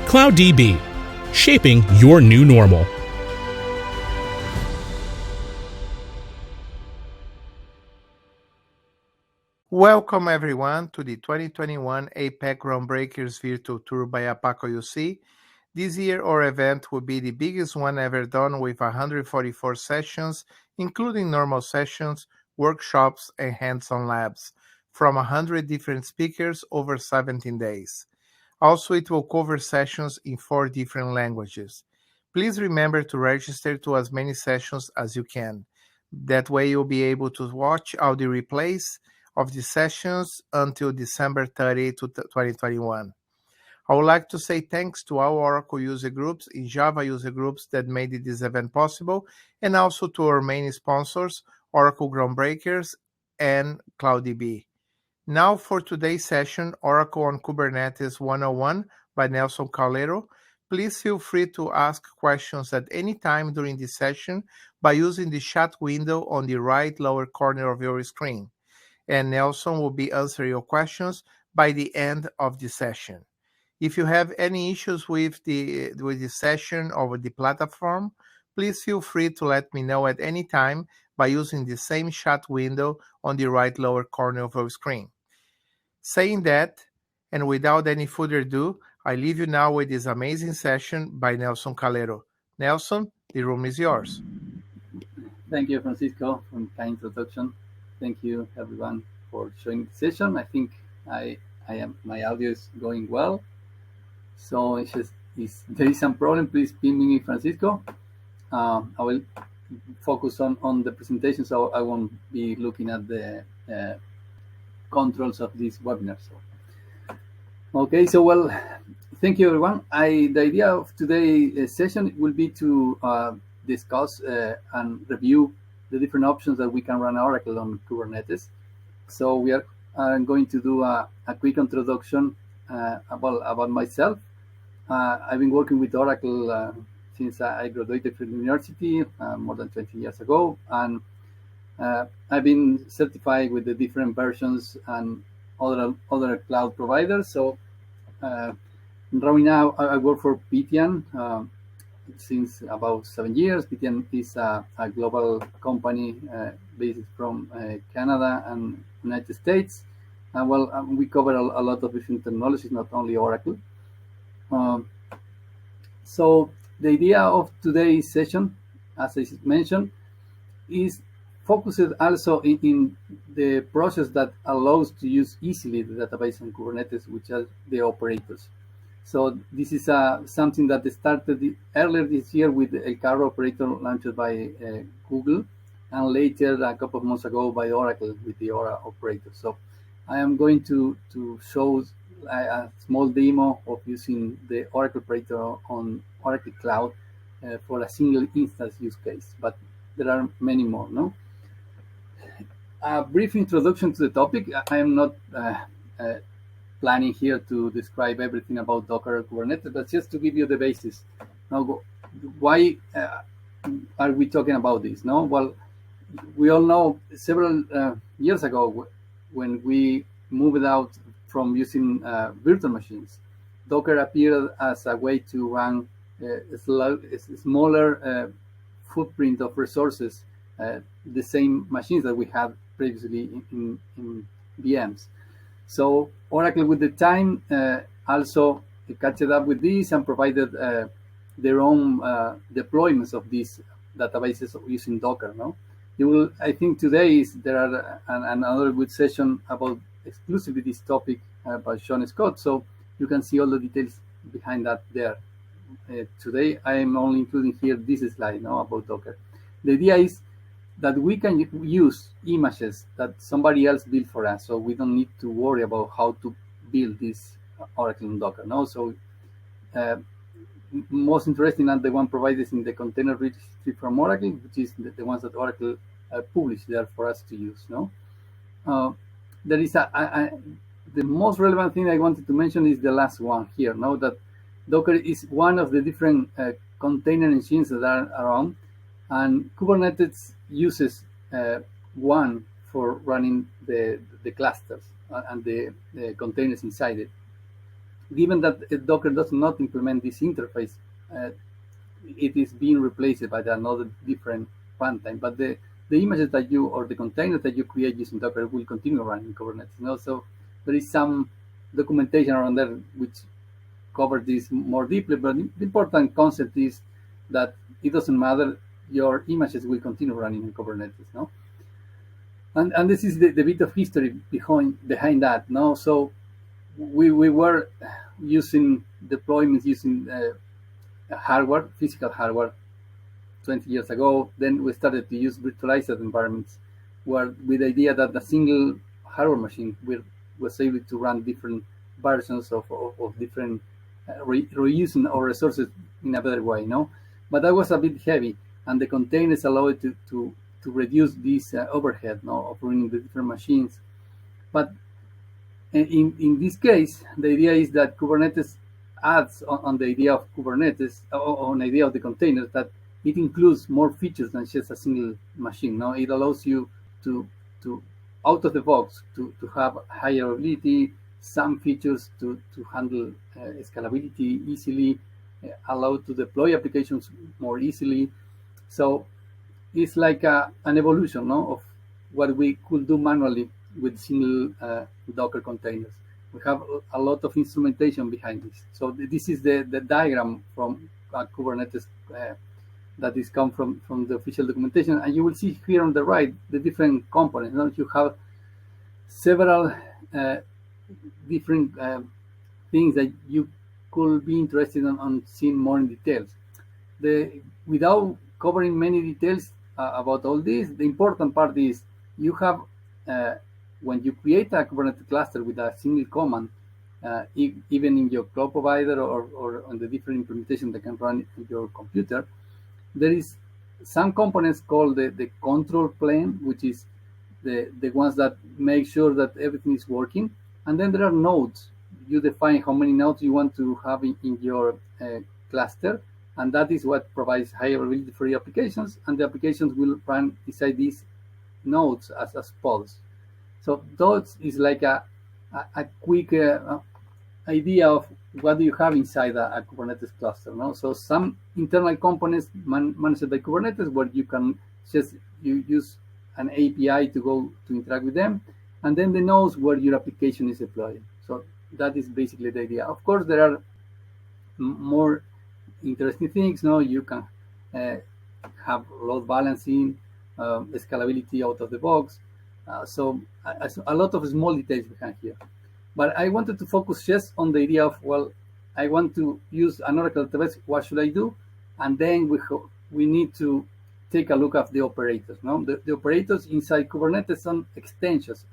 CloudDB, shaping your new normal. Welcome everyone to the 2021 APEC Groundbreakers Virtual Tour by Apaco UC. This year our event will be the biggest one ever done with 144 sessions, including normal sessions, workshops, and hands-on labs from 100 different speakers over 17 days. Also, it will cover sessions in 4 different languages. Please remember to register to as many sessions as you can. That way you'll be able to watch all the replays of the sessions until December 30, 2021. I would like to say thanks to all Oracle user groups and Java user groups that made this event possible, and also to our main sponsors, Oracle Groundbreakers and CloudDB. Now for today's session, Oracle on Kubernetes 101 by Nelson Calero. Please feel free to ask questions at any time during this session by using the chat window on the right lower corner of your screen. And Nelson will be answering your questions by the end of the session. If you have any issues with the session or with the platform, please feel free to let me know at any time by using the same chat window on the right lower corner of your screen. Saying that, and without any further ado, I leave you now with this amazing session by Nelson Calero. Nelson, the room is yours. Thank you, Francisco, for the kind introduction. Thank you, everyone, for joining the session. I think my audio is going well. So it's just, if there is some problem, please ping me, Francisco. I will focus on the presentation, so I won't be looking at the controls of this webinar. Okay, so well, thank you, everyone. The idea of today's session will be to discuss and review the different options that we can run Oracle on Kubernetes. So we are going to do a quick introduction about myself. I've been working with Oracle since I graduated from university more than 20 years ago, and I've been certified with the different versions and other cloud providers. So right now I work for PTN since about 7 years. PTN is a global company based from Canada and United States. We cover a lot of different technologies, not only Oracle. So the idea of today's session, as I mentioned, is focused also in the process that allows to use easily the database on Kubernetes, which are the operators. So this is something that started earlier this year with the ElCarro operator launched by Google, and later a couple of months ago by Oracle with the Ora Operator. So I am going to show a small demo of using the Oracle Operator on Oracle Cloud for a single instance use case, but there are many more, no? A brief introduction to the topic. I am not planning here to describe everything about Docker or Kubernetes, but just to give you the basis. Now, why are we talking about this? No, well, we all know several years ago when we moved out from using virtual machines, Docker appeared as a way to run a smaller footprint of resources, the same machines that we had previously in VMs. So Oracle, with the time, also catched up with this and provided their own deployments of these databases using Docker. No, I think today there are another good session about exclusively this topic by Sean Scott. So you can see all the details behind that there. Today I am only including here this slide now about Docker. The idea is that we can use images that somebody else built for us, so we don't need to worry about how to build this Oracle in Docker. No, so most interesting are the one provided in the container registry from Oracle, which is the ones that Oracle published there for us to use. No, there is the most relevant thing I wanted to mention is the last one here. Now that Docker is one of the different container engines that are around, and Kubernetes uses one for running the clusters and the containers inside it. given that Docker does not implement this interface, it is being replaced by another different runtime. But the images that you, or the containers that you create using Docker will continue running in Kubernetes. So there is some documentation around there which cover this more deeply, but the important concept is that it doesn't matter, your images will continue running in Kubernetes. And this is the bit of history behind that. So we were using deployments using hardware, physical hardware, 20 years ago. Then we started to use virtualized environments, where with the idea that a single hardware machine was able to run different versions of different reusing our resources in a better way. But that was a bit heavy, and the containers allowed to reduce this overhead of running the different machines. But in this case, the idea is that Kubernetes adds on the idea of Kubernetes, on the idea of the containers, that it includes more features than just a single machine. It allows you to out of the box to have higher availability, some features to handle scalability easily, allow to deploy applications more easily. So it's like an evolution of what we could do manually with single Docker containers. We have a lot of instrumentation behind this. So this is the diagram from Kubernetes that is come from the official documentation. And you will see here on the right the different components. You have several different things that you could be interested on seeing more in details. Without covering many details about all this, the important part is you have, when you create a Kubernetes cluster with a single command, even in your cloud provider or on the different implementation that can run in your computer, there is some components called the control plane, which is the ones that make sure that everything is working. And then there are nodes. You define how many nodes you want to have in your cluster, and that is what provides high availability for your applications, and the applications will run inside these nodes as pods. So those is like a quick idea of what do you have inside a Kubernetes cluster. So some internal components managed by Kubernetes, where you can you use an API to go to interact with them, and then the nodes where your application is deployed. So that is basically the idea. Of course, there are more interesting things. You can have load balancing, scalability out of the box. So a lot of small details behind here. But I wanted to focus just on the idea of, well, I want to use an Oracle database. What should I do? And then we need to take a look at the operators. The operators inside Kubernetes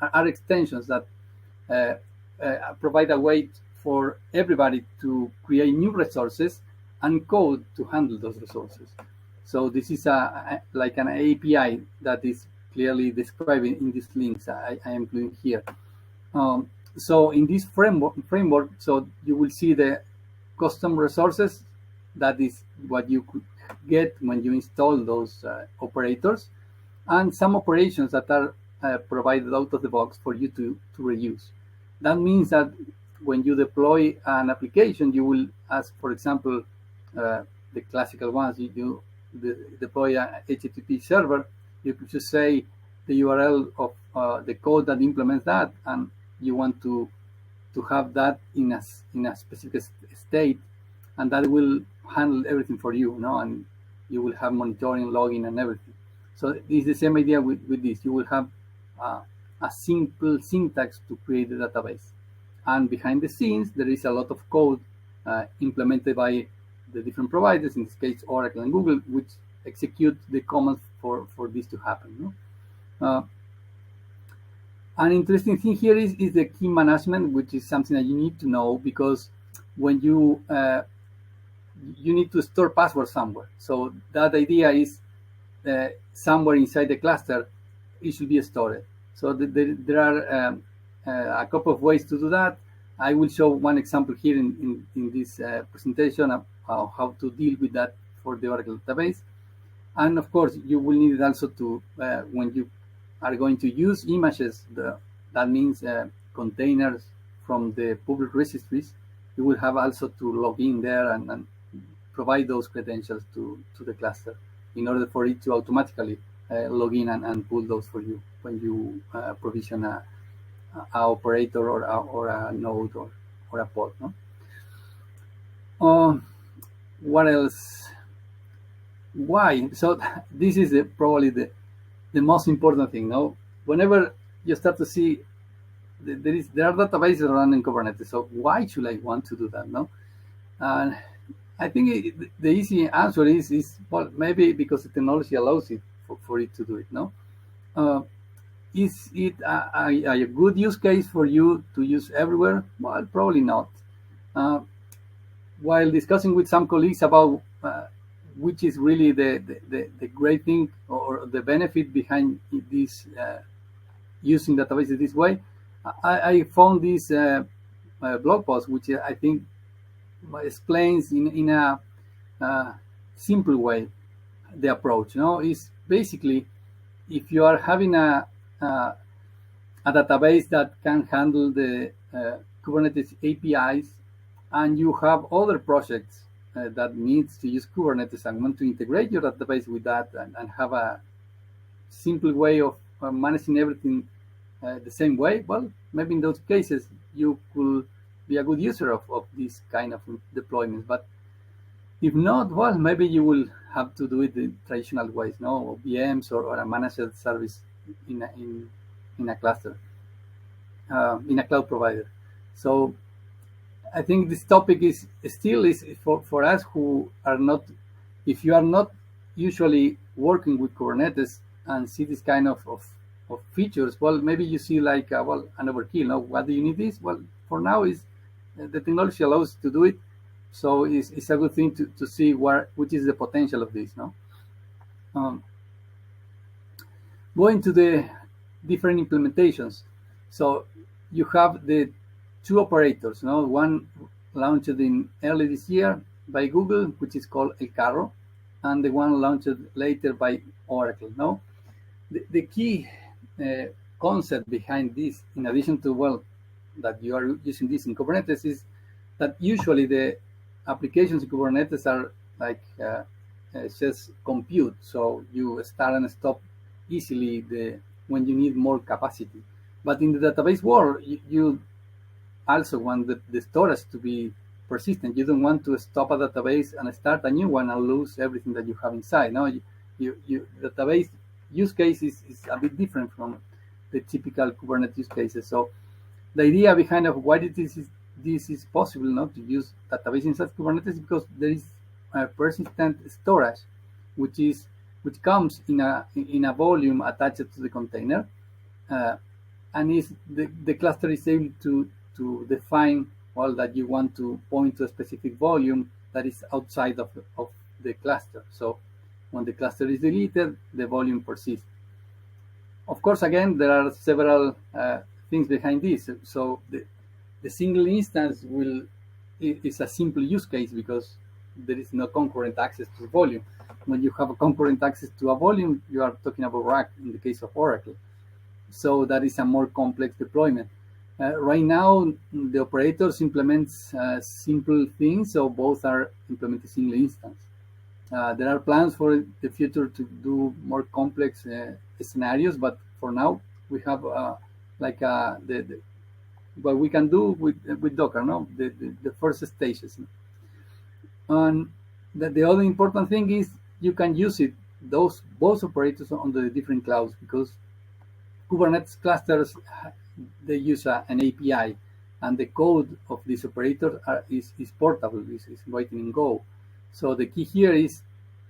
are extensions that provide a way for everybody to create new resources and code to handle those resources. So this is like an API that is clearly described in these links I am including here. So in this framework, so you will see the custom resources. That is what you could get when you install those operators, and some operations that are provided out of the box for you to reuse. That means that when you deploy an application, you will ask, for example, the classical ones, you deploy a HTTP server, you could just say the URL of the code that implements that, and you want to have that in a specific state, and that will handle everything for you, and you will have monitoring, logging, and everything. So it's the same idea with this. You will have a simple syntax to create the database, and behind the scenes there is a lot of code implemented by the different providers, in this case Oracle and Google, which execute the commands for this to happen. An interesting thing here is the key management, which is something that you need to know, because when you need to store passwords somewhere. So that idea is somewhere inside the cluster, it should be stored. So there are a couple of ways to do that. I will show one example here in this presentation of how to deal with that for the Oracle database. And of course, you will need it also to, when you are going to use images, that means containers from the public registries, you will have also to log in there and provide those credentials to the cluster in order for it to automatically log in and pull those for you when you provision a operator or a node or a pod. No? What else? Why? So this is probably the most important thing. No, whenever you start to see there are databases running Kubernetes, so why should I want to do that? No, and I think the easy answer is well, maybe because the technology allows it for it to do it. No, is it a good use case for you to use everywhere? Well, probably not. While discussing with some colleagues about which is really the great thing or the benefit behind this using databases this way, I found this blog post, which I think explains in a simple way the approach. Is basically if you are having a database that can handle the Kubernetes APIs, and you have other projects that needs to use Kubernetes and want to integrate your database with that and have a simple way of managing everything the same way, well, maybe in those cases you could be a good user of this kind of deployment. But if not, well, maybe you will have to do it the traditional ways, or VMs or a managed service in a cluster, in a cloud provider. So I think this topic is still for us who are not, if you are not usually working with Kubernetes and see this kind of features, well, maybe you see like well, an overkill. What do you need this? Well, for now is the technology allows to do it, so it's a good thing to see which is the potential of this. Going to the different implementations, so you have the two operators. One launched in early this year by Google, which is called ElCarro, and the one launched later by Oracle. The key concept behind this, in addition to that you are using this in Kubernetes, is that usually the applications in Kubernetes are like just compute, so you start and stop easily when you need more capacity. But in the database world, you also want the storage to be persistent. You don't want to stop a database and start a new one and lose everything that you have inside. Database use case is a bit different from the typical Kubernetes use cases. So the idea behind of why this is possible to use database inside Kubernetes, because there is a persistent storage, which comes in a volume attached to the container, and is the cluster is able to define that you want to point to a specific volume that is outside of the cluster. So when the cluster is deleted, the volume persists. Of course, again, there are several things behind this. So the single instance is a simple use case because there is no concurrent access to volume. When you have a concurrent access to a volume, you are talking about rack in the case of Oracle. So that is a more complex deployment. Right now, the operators implement simple things, so both are implemented single instance. There are plans for the future to do more complex scenarios, but for now, we have what we can do with Docker, the first stages. And the other important thing is you can use both operators on the different clouds, because Kubernetes clusters, they use an API, and the code of this operator is portable, is written in Go. So the key here is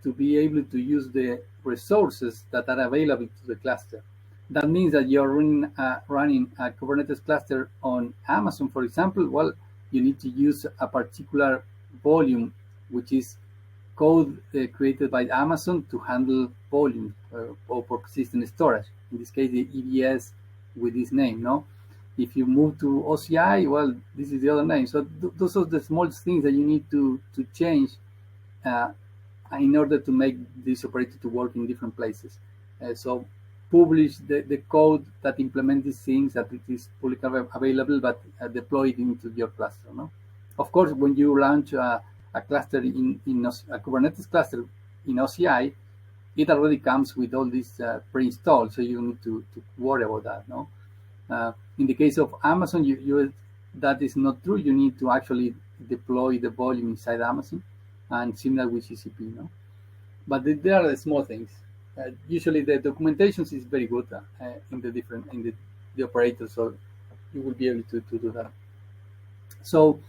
to be able to use the resources that are available to the cluster. That means that you're running a Kubernetes cluster on Amazon, for example. Well, you need to use a particular volume, which is code created by Amazon to handle volume or persistent storage. In this case, the EBS with this name. If you move to OCI, well, this is the other name. So those are the small things that you need to change in order to make this operator to work in different places. So publish the code that implements these things, that it is publicly available, but deploy it into your cluster. Of course, when you launch a cluster in a Kubernetes cluster in OCI, it already comes with all this pre-installed, so you need to worry about that. No, in the case of Amazon, that is not true. You need to actually deploy the volume inside Amazon, and similar with GCP. No, but there are the small things. Usually, the documentation is very good in the operator, so you will be able to do that. So,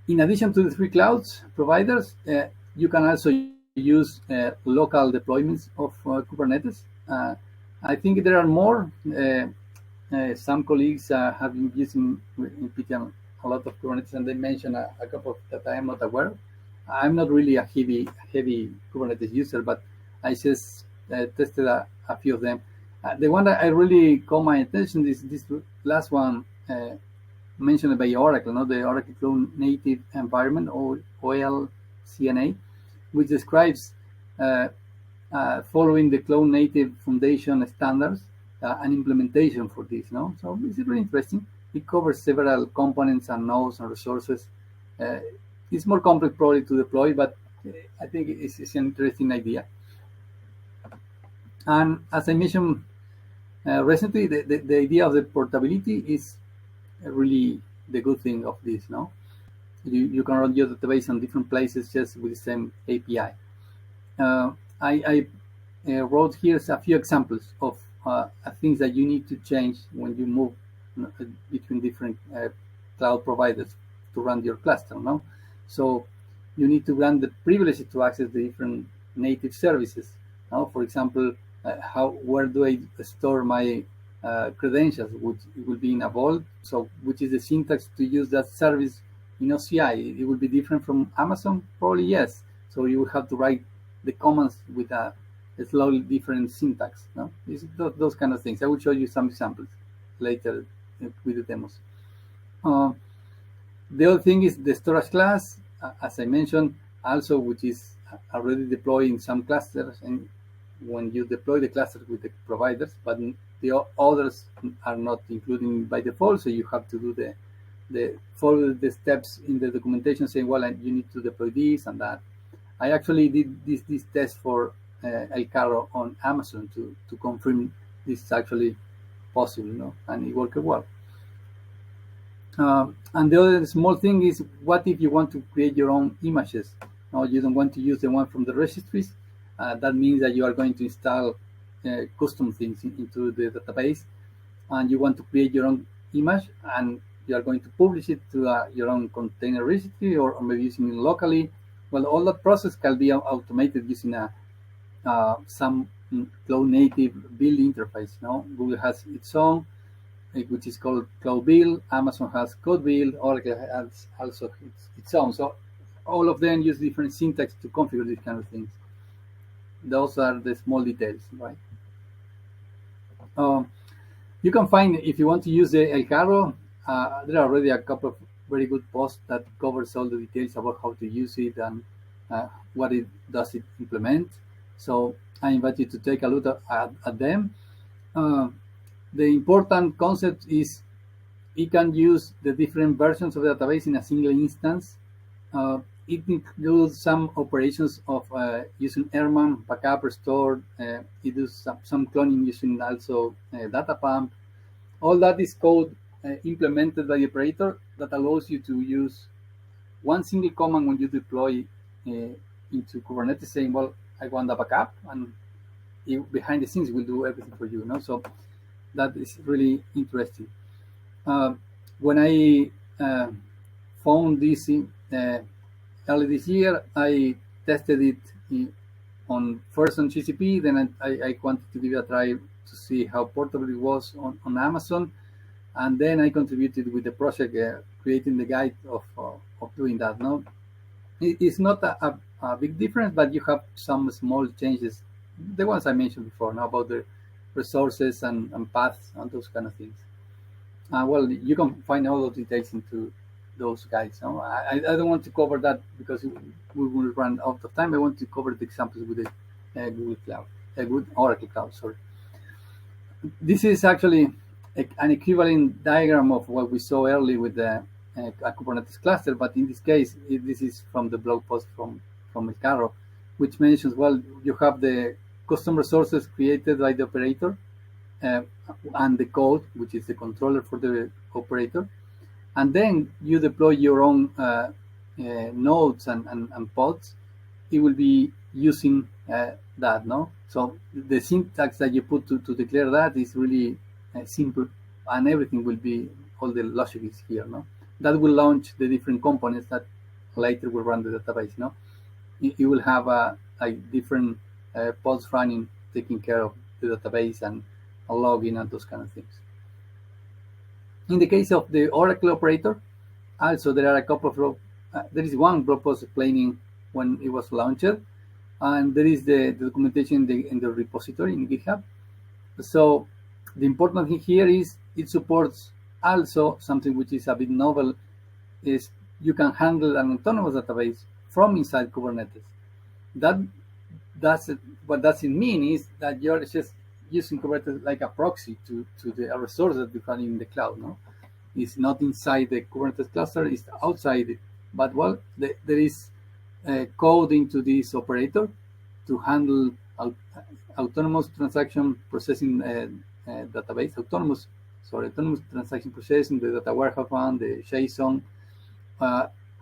in addition to the 3 clouds providers, you can also use local deployments of Kubernetes. I think there are more. Some colleagues have been using in PTM a lot of Kubernetes, and they mentioned a couple that I am not aware of. I'm not really a heavy Kubernetes user, but I just tested a few of them. The one that I really caught my attention is this last one mentioned by Oracle, the Oracle Cloud Native Environment, or OLCNA, which describes following the Cloud Native Foundation standards an implementation for this. So it's really interesting. It covers several components and nodes and resources. It's more complex probably to deploy, but I think it's an interesting idea. And as I mentioned recently, the idea of the portability is really the good thing of this. You can run your database on different places just with the same API. I wrote here a few examples of things that you need to change when you move between different cloud providers to run your cluster. So you need to grant the privilege to access the different native services. For example, where do I store my credentials? Which will be in a vault. So which is the syntax to use that service in OCI? It will be different from Amazon? Probably yes. So you will have to write the commands with a slightly different syntax. Those kind of things. I will show you some examples later with the demos. The other thing is the storage class, as I mentioned, also, which is already deployed in some clusters, and when you deploy the cluster with the providers, but the others are not included by default, so you have to do follow the steps in the documentation saying, well, you need to deploy this and that. I actually did this test for ElCarro on Amazon to confirm this is actually possible, and it worked well. And the other small thing is, what if you want to create your own images? You don't want to use the one from the registries. That means that you are going to install custom things into the database, and you want to create your own image, and you are going to publish it to your own container registry, or maybe using it locally. Well, all that process can be automated using some cloud native build interface. Google has its own, which is called Cloud Build. Amazon has Code Build. Oracle has also its own. So all of them use different syntax to configure these kind of things. Those are the small details, right? You can find, if you want to use the ElCarro, there are already a couple of very good posts that covers all the details about how to use it and what it does it implement. So I invite you to take a look at them. The important concept is it can use the different versions of the database in a single instance. It includes some operations of using Airman, backup, restore. It does some cloning using also data pump. All that is code implemented by the operator that allows you to use one single command when you deploy into Kubernetes, saying, well, I want a backup, and behind the scenes will do everything for you. So that is really interesting. When I found this early this year, I tested it first on GCP, then I wanted to give it a try to see how portable it was on Amazon, and then I contributed with the project, creating the guide of doing that. It's not a big difference, but you have some small changes, the ones I mentioned before, about the resources and paths and those kind of things. Well, you can find all those details into those guides. I don't want to cover that because we will run out of time. I want to cover the examples with the Google Cloud, with Oracle Cloud. Sorry. This is actually an equivalent diagram of what we saw early with the a Kubernetes cluster, but in this case, this is from the blog post from ElCarro, which mentions, well, you have the custom resources created by the operator and the code, which is the controller for the operator, and then you deploy your own nodes and pods. It will be using that, no? So the syntax that you put to declare that is really simple, and everything will be, all the logic is here, no? That will launch the different components that later will run the database, no? You will have different pods running, taking care of the database and a login and those kind of things. In the case of the Oracle operator, also there are a couple of there is one blog post explaining when it was launched, and there is the documentation in the repository in GitHub. So the important thing here is it supports also something which is a bit novel, is you can handle an autonomous database from inside Kubernetes. What does it mean is that you're just using Kubernetes like a proxy to the resource that you have in the cloud, no? It's not inside the Kubernetes cluster, it's outside it. But well, there is code into this operator to handle autonomous transaction processing database, autonomous transaction processing, the data warehouse one, the JSON,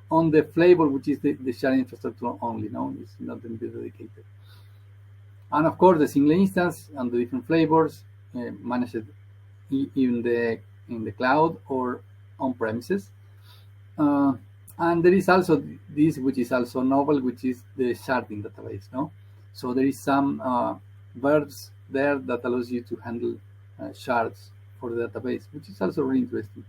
on the flavor, which is the shared infrastructure only, no? It's not dedicated. And of course, the single instance and the different flavors managed in the cloud or on premises. And there is also this, which is also novel, which is the sharding database, no? So there is some verbs there that allows you to handle shards for the database, which is also really interesting.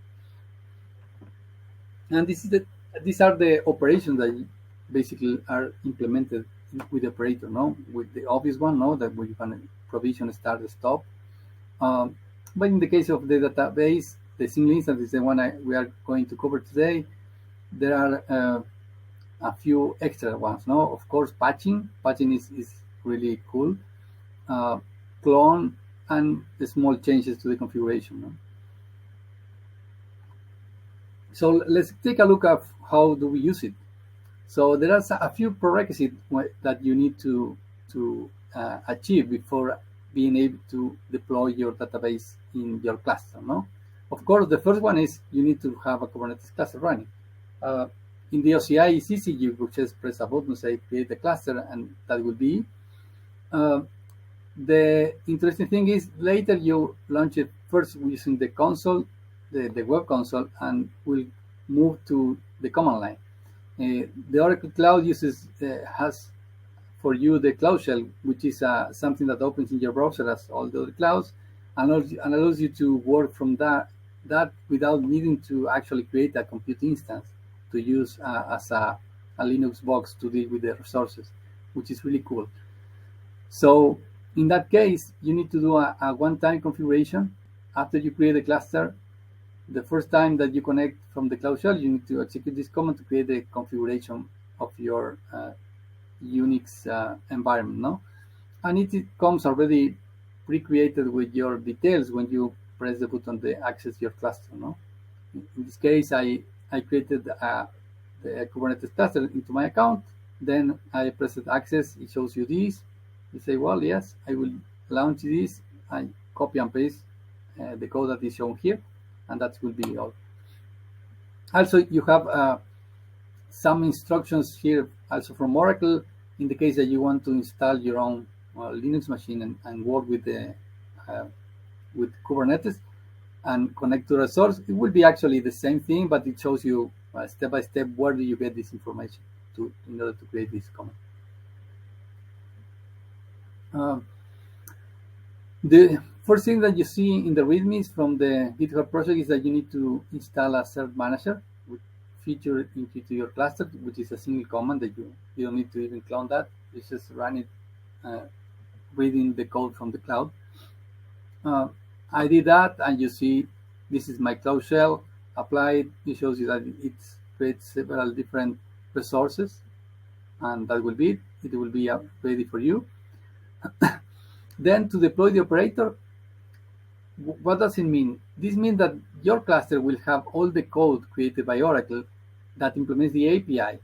And these are the operations that basically are implemented with the operator, no? With the obvious one, no, that we can provision, start, stop. But in the case of the database, the single instance is the one we are going to cover today. There are a few extra ones, no? Of course, patching is really cool. Clone and the small changes to the configuration, no? So let's take a look at how do we use it. So there are a few prerequisites that you need to achieve before being able to deploy your database in your cluster, no? Of course, the first one is you need to have a Kubernetes cluster running. In the OCI, it's easy. You just press a button, say create a cluster, and that will be. The interesting thing is later you launch it first using the console, the web console, and will move to the command line. The Oracle Cloud has for you the Cloud Shell, which is something that opens in your browser as all the other clouds, and allows you to work from that without needing to actually create a compute instance to use as a Linux box to deal with the resources, which is really cool. So in that case, you need to do a one-time configuration. After you create a cluster, the first time that you connect from the Cloud Shell, you need to execute this command to create the configuration of your Unix environment, no? And it comes already pre-created with your details when you press the button to access your cluster, no? In this case, I created the Kubernetes cluster into my account. Then I pressed access. It shows you this. You say, well, yes, I will launch this. I copy and paste the code that is shown here, and that will be all. Also, you have some instructions here also from Oracle in the case that you want to install your own Linux machine and work with Kubernetes and connect to a source. It will be actually the same thing, but it shows you step by step where do you get this information in order to create this command. The first thing that you see in the readmes from the GitHub project is that you need to install a cert manager with feature into your cluster, which is a single command that you don't need to even clone that. You just run it reading the code from the cloud. I did that, and you see this is my Cloud Shell applied. It shows you that it creates several different resources, and that will be it. It will be ready for you. Then to deploy the operator, what does it mean? This means that your cluster will have all the code created by Oracle that implements the API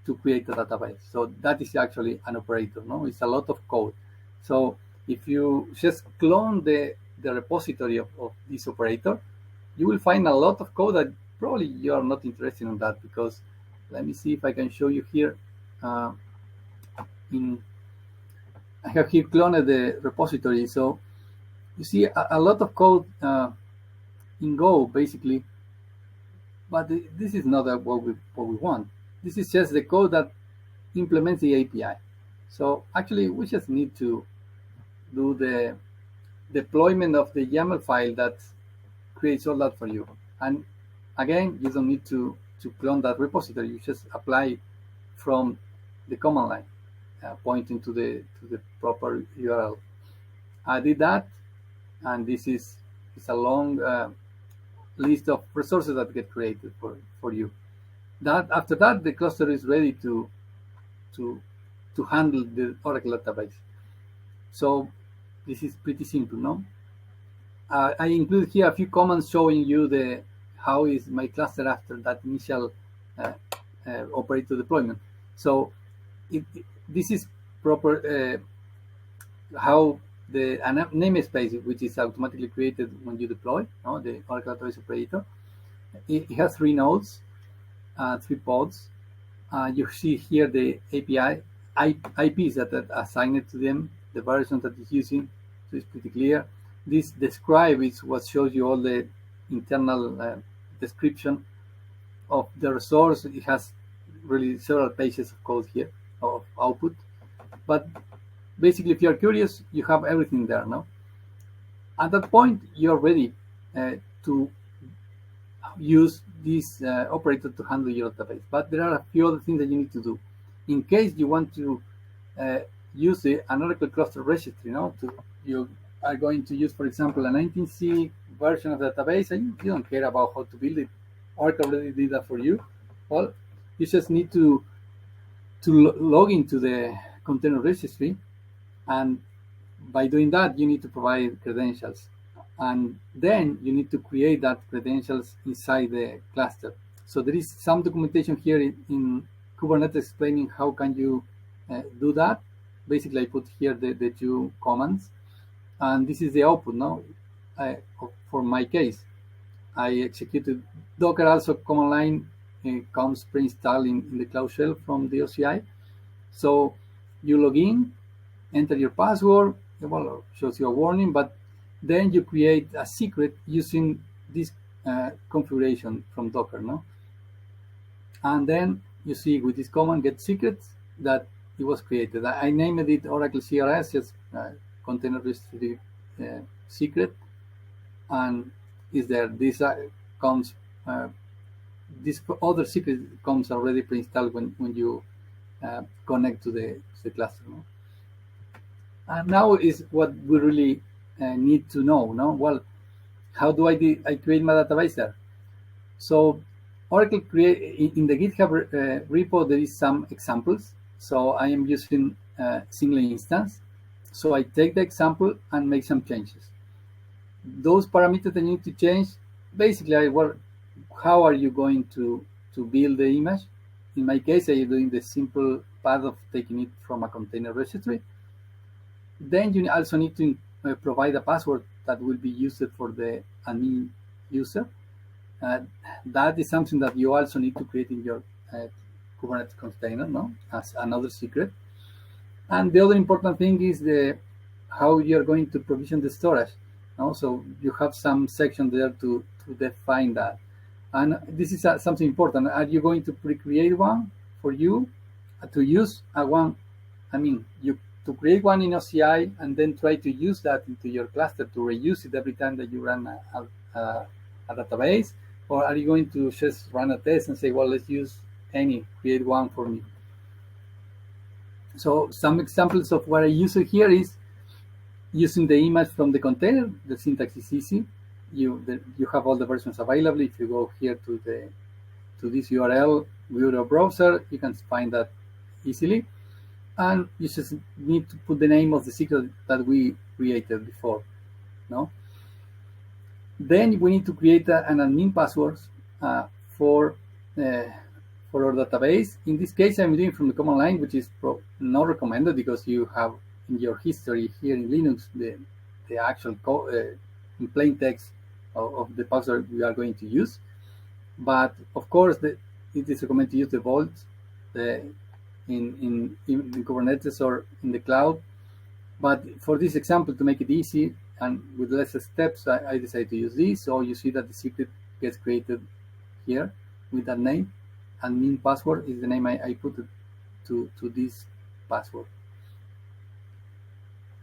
to create a database. So that is actually an operator, no? It's a lot of code. So if you just clone the repository of this operator, you will find a lot of code that probably you are not interested in that, because let me see if I can show you here. I have here cloned the repository. So you see a lot of code in Go, basically, but this is not what we want. This is just the code that implements the API. So actually, we just need to do the deployment of the YAML file that creates all that for you. And again, you don't need to clone that repository. You just apply from the command line, pointing to the proper URL. I did that, and this is a long list of resources that get created for you. After that, the cluster is ready to handle the Oracle database. So this is pretty simple, no? I include here a few comments showing you how is my cluster after that initial operator deployment. So this is proper how the namespace, which is automatically created when you deploy, no, the Oracle database operator. It has 3 nodes, 3 pods. You see here the API IPs that are assigned to them, the version that it's using, so it's pretty clear. This describe is what shows you all the internal description of the resource. It has really several pages of code here of output, but basically, if you're curious, you have everything there, no? At that point, you're ready to use this operator to handle your database. But there are a few other things that you need to do. In case you want to use an Oracle cluster registry, no? You are going to use, for example, a 19C version of the database, and you don't care about how to build it. Oracle already did that for you. Well, you just need to log into the container registry, and by doing that, you need to provide credentials, and then you need to create that credentials inside the cluster. So there is some documentation here in Kubernetes explaining how can you do that. Basically, I put here the 2 commands, and this is the output now. For my case, I executed Docker also command line comes pre-installed in the Cloud Shell from the OCI. So you log in, enter your password, well, shows you a warning, but then you create a secret using this configuration from Docker, no? And then you see with this command get secrets that it was created. I named it Oracle CRS, just container registry secret, and is there. This comes. This other secret comes already pre-installed when you connect to the cluster, no? And now is what we really need to know, no? Well, how do I create my database there? So Oracle create in the GitHub repo, there is some examples. So I am using single instance. So I take the example and make some changes. Those parameters that you need to change, basically, how are you going to build the image? In my case, I am doing the simple path of taking it from a container registry. Then you also need to provide a password that will be used for the admin user. That is something that you also need to create in your Kubernetes container, no, as another secret. And the other important thing is how you're going to provision the storage. No? So you have some section there to define that. And this is something important. Are you going to pre-create one for you to use a one? I mean, to create one in OCI and then try to use that into your cluster to reuse it every time that you run a database? Or are you going to just run a test and say, well, let's use create one for me? So some examples of what I use here is using the image from the container. The syntax is easy. You have all the versions available. If you go here to this URL, view your browser, you can find that easily. And you just need to put the name of the secret that we created before, no? Then we need to create an admin password for our database. In this case, I'm doing from the command line, which is not recommended because you have in your history here in Linux the actual in plain text of the password we are going to use. But of course, it is recommended to use the vault in Kubernetes or in the cloud. But for this example, to make it easy and with less steps, I decided to use this. So you see that the secret gets created here with that name. Admin password is the name I put it to this password.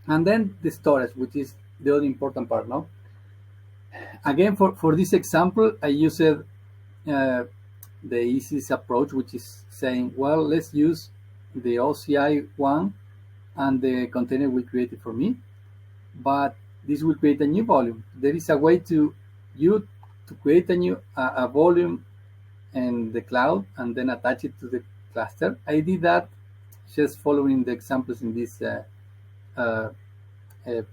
And then the storage, which is the other important part now. Again, for this example, I used the easiest approach, which is saying, well, let's use the OCI one and the container we created for me, but this will create a new volume. There is a way to create a new volume in the cloud and then attach it to the cluster. I did that just following the examples in this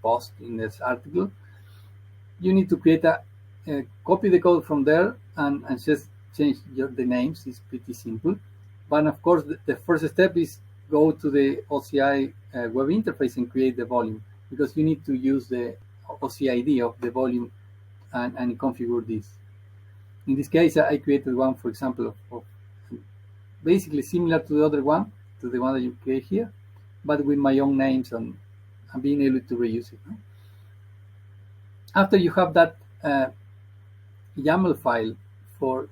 post in this article. You need to create copy the code from there and just change the names. It's pretty simple. But of course, the first step is go to the OCI web interface and create the volume, because you need to use the OCID of the volume and configure this. In this case, I created one, for example, of basically similar to the other one, to the one that you create here, but with my own names and being able to reuse it. After you have that YAML file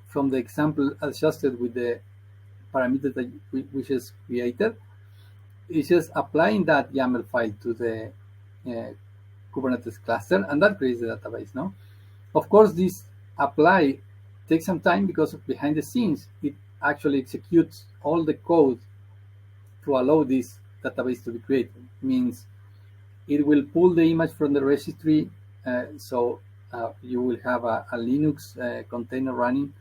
from the example adjusted with the parameters that we just created, it's just applying that YAML file to the Kubernetes cluster, and that creates the database. Now, of course, this apply takes some time because behind the scenes, it actually executes all the code to allow this database to be created. It means it will pull the image from the registry, so you will have a Linux container running,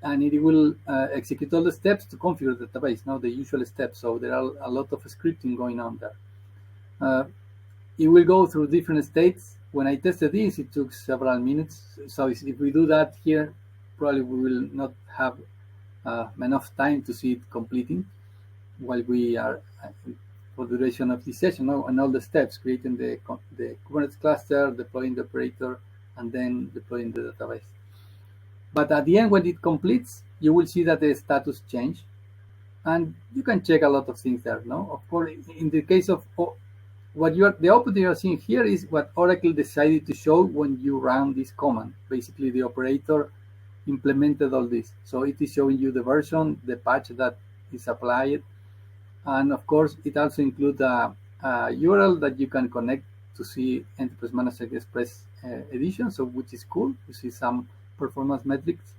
and it will execute all the steps to configure the database, the usual steps. So there are a lot of scripting going on there. It will go through different states. When I tested this, it took several minutes. So if we do that here, probably we will not have enough time to see it completing while we are for the duration of this session, and all the steps, creating the Kubernetes cluster, deploying the operator, and then deploying the database. But at the end, when it completes, you will see that the status changed, and you can check a lot of things there. Of course, in the case of the output you are seeing here is what Oracle decided to show when you run this command. Basically, the operator implemented all this. So it is showing you the version, the patch that is applied. And of course, it also includes a URL that you can connect to see Enterprise Manager Express edition, so which is cool. You see some performance metrics.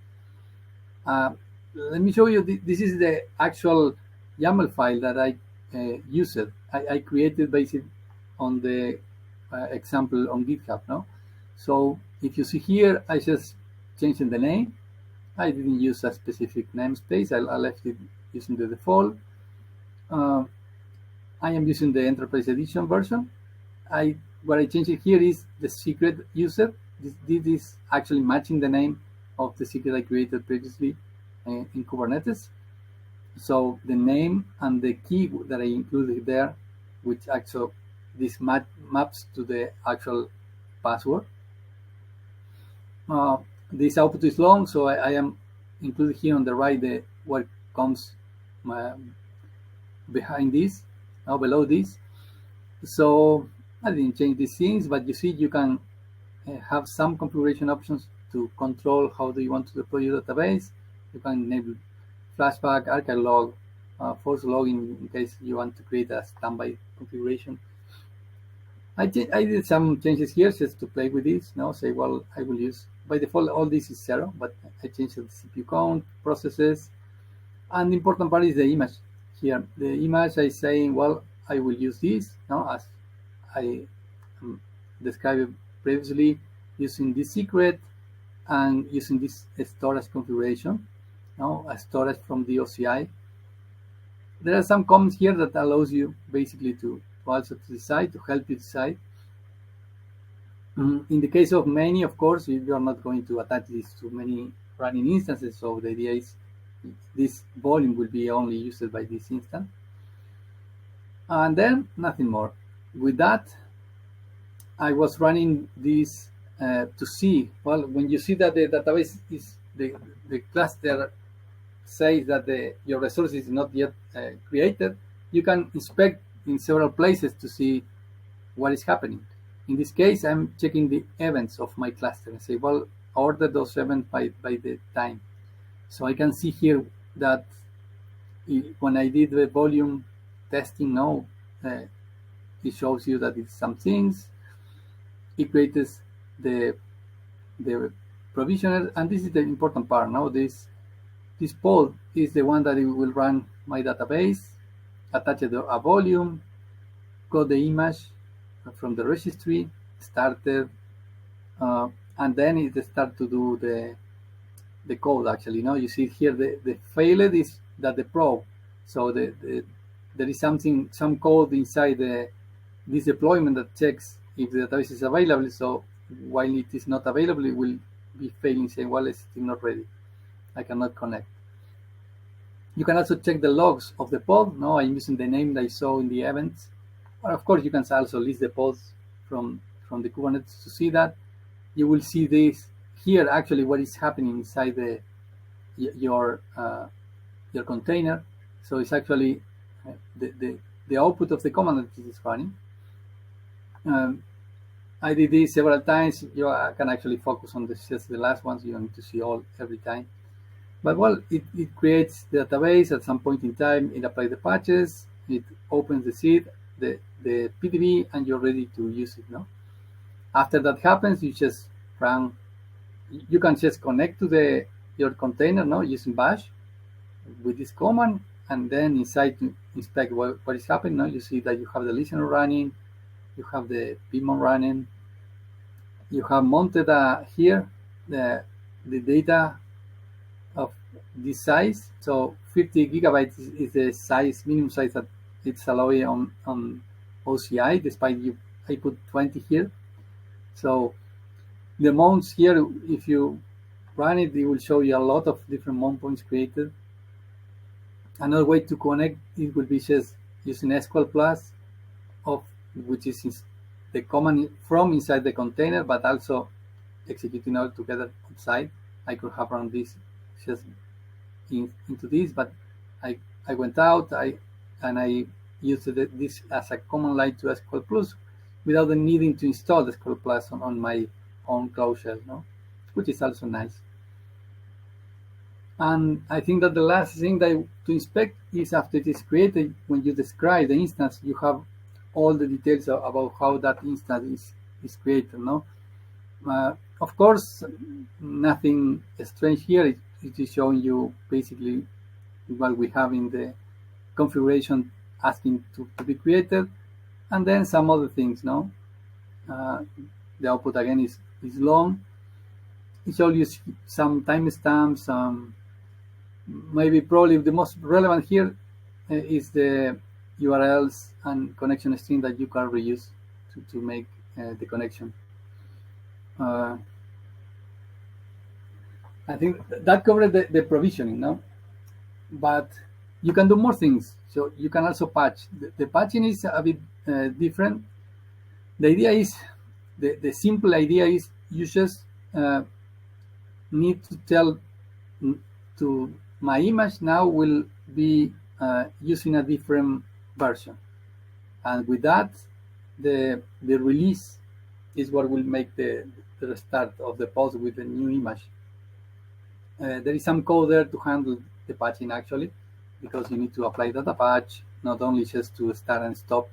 Let me show you. This is the actual YAML file that I used. I created basically on the example on GitHub. So if you see here, I just changed the name. I didn't use a specific namespace. I left it using the default. I am using the Enterprise Edition version. What I changed here is the secret user. This is actually matching the name of the secret I created previously in Kubernetes. So the name and the key that I included there, which actually this maps to the actual password. This output is long, so I am included here on the right what comes behind this, below this. So I didn't change these things, but you see you can have some configuration options to control how do you want to deploy your database. You can enable flashback, archive log, force login in case you want to create a standby configuration. I did some changes here just to play with this. Say, well, I will use, by default, all this is 0, but I changed the CPU count, processes, and the important part is the image here. The image I saying, well, I will use this as I described previously, using this secret and using this storage configuration, a storage from the OCI. There are some comments here that allows you basically to also to decide, to help you decide. In the case of many, of course, you are not going to attach this to many running instances. So the idea is this volume will be only used by this instance. And then nothing more. With that, I was running this to see, well, when you see that the database is, the cluster says that your resource is not yet created, you can inspect in several places to see what is happening. In this case, I'm checking the events of my cluster and say, well, order those events by the time. So I can see here that when I did the volume testing now, it shows you that it's some things. It creates the provisioner, and this is the important part. Now this pod is the one that it will run my database, attach a volume, got the image from the registry, started, and then it start to do the code. Actually, you see here the failed is that the probe. So there is some code inside this deployment that checks if the database is available. So while it is not available, it will be failing, saying, well, it's still not ready. I cannot connect. You can also check the logs of the pod. No, I'm using the name that I saw in the events. But of course, you can also list the pods from the Kubernetes to see that. You will see this here, actually, what is happening inside your container. So it's actually the output of the command that it is running. I did this several times. You can actually focus on just the last ones. You don't need to see all every time. But well, it creates the database at some point in time. It applies the patches. It opens the seed, the PDB, and you're ready to use it. No. After that happens, you just run. You can just connect to your container, using bash with this command, and then inside to inspect what is happening. You see that you have the listener running, you have the daemon running, you have mounted here the data of this size. So 50 gigabytes is the minimum size that it's allowing on OCI, despite I put 20 here. So the mounts here, if you run it, it will show you a lot of different mount points created. Another way to connect it will be just using SQL Plus, which is the command from inside the container, but also executing all together outside. I could have run this just into this, but I went out and I used this as a command line to SQL Plus without needing to install the SQL Plus on my own cloud shell, which is also nice. And I think that the last thing to inspect is after it is created, when you describe the instance, you have all the details about how that instance is created. Of course, nothing strange here. It is showing you basically what we have in the configuration asking to be created, and then some other things. The output again is long. It shows you some timestamps. Maybe probably the most relevant here is the URLs and connection string that you can reuse to make the connection. I think that covered the provisioning, but you can do more things. So you can also patch. The patching is a bit different. The idea is, the simple idea is you just need to tell to my image now will be using a different version, and with that the release is what will make the start of the post with the new image. There is some code there to handle the patching actually, because you need to apply data patch, not only just to start and stop.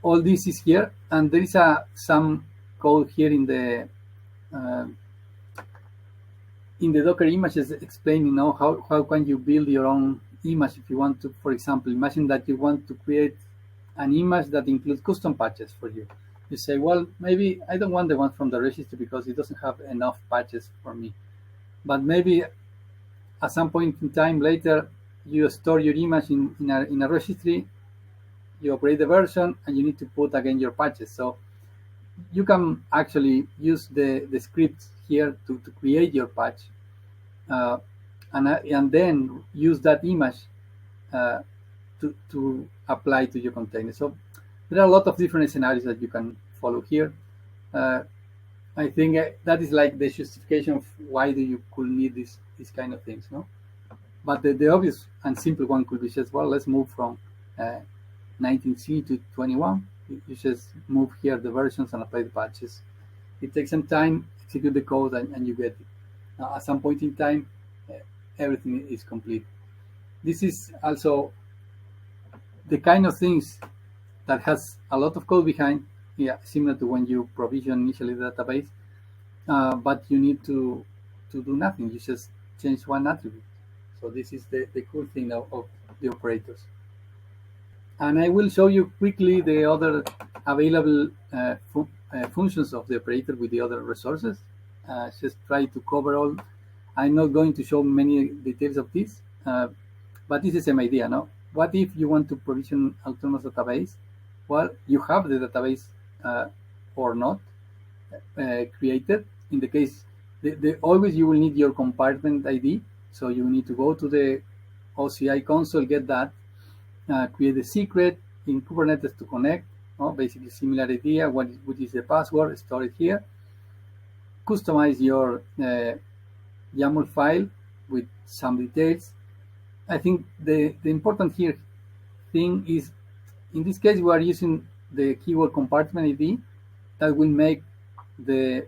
All this is here, and there is some code here in the Docker images explaining how can you build your own image if you want to. For example, imagine that you want to create an image that includes custom patches for you. You say, well, maybe I don't want the one from the registry because it doesn't have enough patches for me. But maybe at some point in time later, you store your image in a registry, you upgrade the version, and you need to put again your patches. So you can actually use the scripts here to create your patch, and then use that image to apply to your container. So there are a lot of different scenarios that you can follow here. I think that is like the justification of why do you could need these kind of things, no? But the obvious and simple one could be just, well, let's move from 19C to 21. You just move here the versions and apply the patches. It takes some time, execute the code, and you get it. Now, at some point in time, everything is complete. This is also the kind of things that has a lot of code behind, similar to when you provision initially the database, but you need to do nothing. You just change one attribute. So this is the cool thing of the operators. And I will show you quickly the other available functions of the operator with the other resources. Just try to cover all. I'm not going to show many details of this, but this is the same idea, no? What if you want to provision autonomous database? Well, you have the database or not created. In the case, always you will need your compartment ID. So you need to go to the OCI console, get that, create a secret in Kubernetes to connect. Basically similar idea. What is the password? Store it here. Customize your YAML file with some details. I think the important here thing is, in this case, we are using the keyword compartment ID that will make the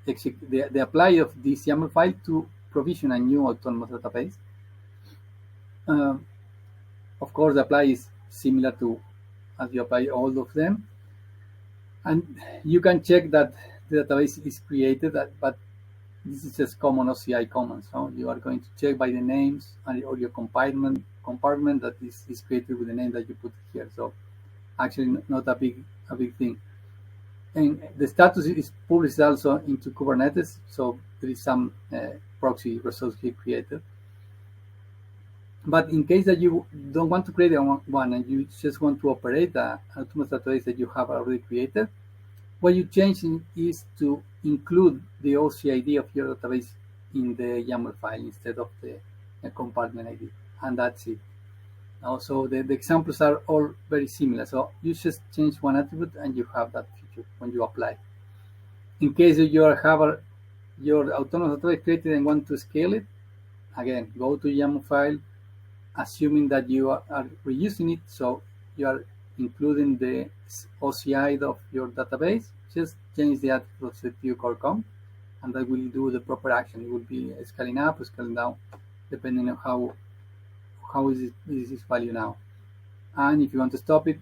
apply of this YAML file to provision a new autonomous database. Of course, the apply is similar to as you apply all of them. And you can check that the database is created, but this is just common OCI commands. So you are going to check by the names or your compartment that is created with the name that you put here. So actually not a big thing. And the status is published also into Kubernetes, so there is some proxy resource here created. But in case that you don't want to create one and you just want to operate an autonomous database that you have already created, what you change is to include the OCID of your database in the YAML file instead of the compartment ID, and that's it. Also, the examples are all very similar. So you just change one attribute and you have that feature when you apply. In case you have your autonomous database created and want to scale it, again, go to YAML file, assuming that you are reusing it, so you are including the OCI of your database, just change the attribute of the core com, and that will do the proper action. It will be scaling up or scaling down, depending on how is this value now. And if you want to stop it,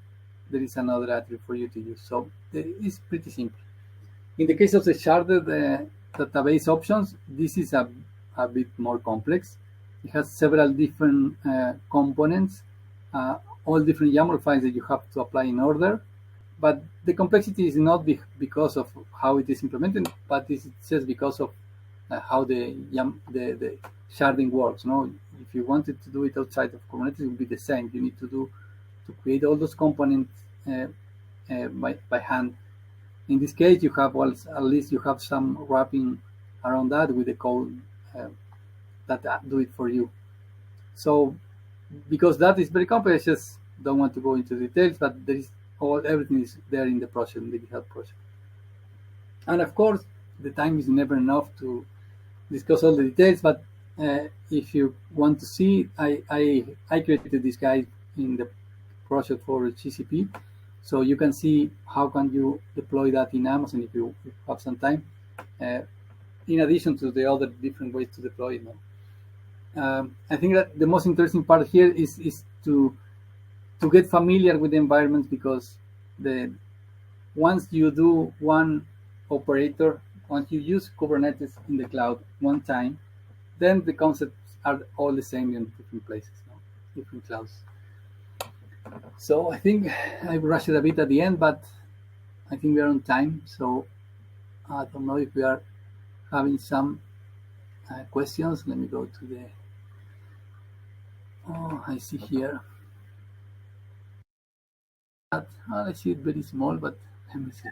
there is another attribute for you to use. So it's pretty simple. In the case of the sharded database options, this is a bit more complex. It has several different components, all different YAML files that you have to apply in order. But the complexity is not because of how it is implemented, but it's just because of how the sharding works. No, if you wanted to do it outside of Kubernetes, it would be the same. You need to create all those components by hand. In this case, you have at least you have some wrapping around that with the code that do it for you. So because that is very complex, I just don't want to go into details, but there is everything is there in the project, in the GitHub project. And of course, the time is never enough to discuss all the details, but if you want to see, I created this guide in the project for GCP, so you can see how can you deploy that in Amazon if you have some time, in addition to the other different ways to deploy it. I think that the most interesting part here is to get familiar with the environment, because once you do one operator, once you use Kubernetes in the cloud one time, then the concepts are all the same in different places, different clouds. So I think I rushed it a bit at the end, but I think we are on time. So I don't know if we are having some questions. Let me go to the. Oh, I see here. I see it very small, but let me see.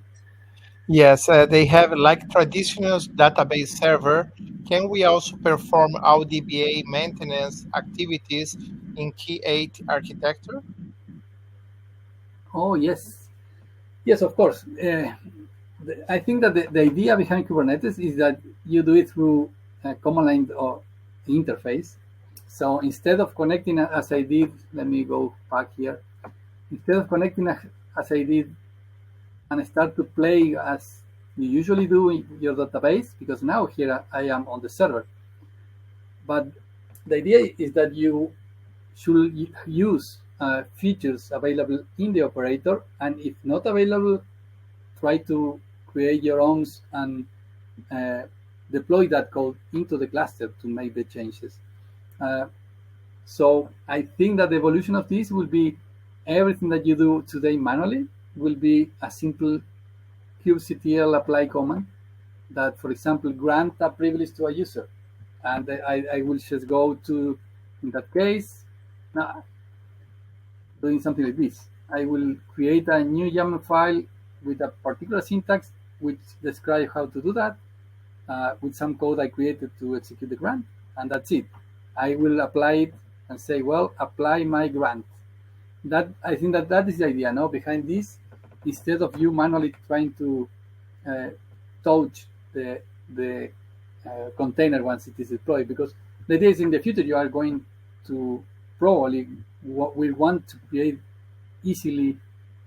Yes, they have like traditional database server. Can we also perform all DBA maintenance activities in Key8 architecture? Oh, yes. Yes, of course. I think that the idea behind Kubernetes is that you do it through a command line or interface. So instead of connecting as I did, let me go back here. Instead of connecting as I did and start to play as you usually do in your database, because now here I am on the server. But the idea is that you should use features available in the operator, and if not available, try to create your own and uh, deploy that code into the cluster to make the changes. So I think that the evolution of this will be everything that you do today manually will be a simple kubectl apply command that, for example, grant a privilege to a user. And I will just go to, in that case, now doing something like this. I will create a new YAML file with a particular syntax which describes how to do that with some code I created to execute the grant, and that's it. I will apply it and say, well, apply my grant. That I think that is the idea, no, behind this. Instead of you manually trying to touch the container once it is deployed, because the idea is in the future you are going to probably will want to create easily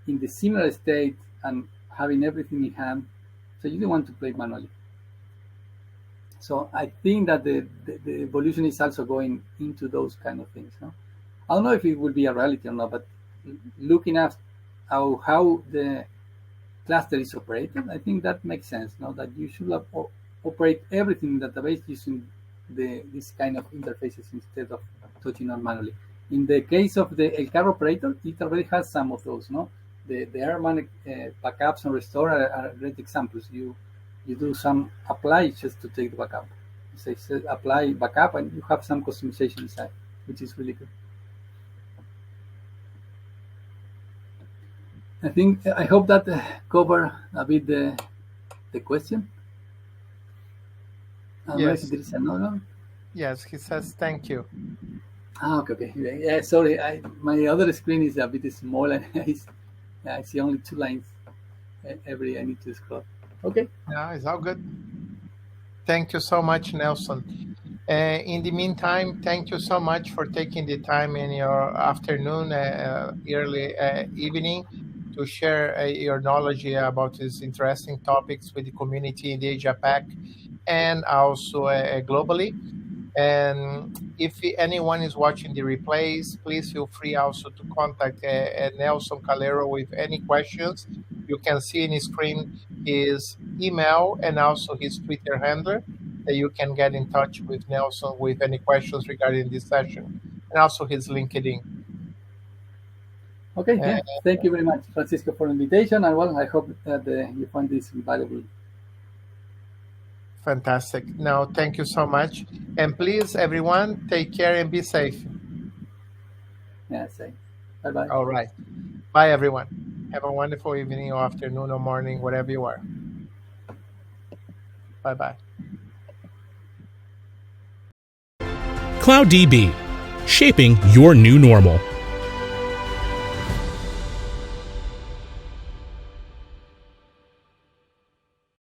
in the similar state and having everything in hand, so you don't want to play manually. So I think that the evolution is also going into those kind of things. No? I don't know if it will be a reality or not, but looking at how the cluster is operated, I think that makes sense. No? That you should operate everything in the database using this kind of interfaces instead of touching on manually. In the case of the ElCarro operator, it already has some of those. No, the Airman backups and restore are great examples. You do some apply just to take the backup. You say apply backup, and you have some customization inside, which is really good. I hope that cover a bit the question. Yes. There is another one. Yes, he says thank you. Okay. Yeah, sorry. My other screen is a bit small, and I see only 2 lines. I need to scroll. Okay. Yeah, it's all good. Thank you so much, Nelson. In the meantime, thank you so much for taking the time in your afternoon, early evening to share your knowledge about these interesting topics with the community in the Asia Pac and also globally. And if anyone is watching the replays, please feel free also to contact Nelson Calero with any questions. You can see in the screen his email and also his Twitter handle that you can get in touch with Nelson with any questions regarding this session, and also his LinkedIn. Okay, yeah. Thank you very much, Francisco, for the invitation. And well, I hope that you find this valuable. Fantastic. No, thank you so much. And please, everyone, take care and be safe. Yeah, same. Bye-bye. All right. Bye, everyone. Have a wonderful evening or afternoon or morning, wherever you are. Bye-bye. CloudDB, shaping your new normal.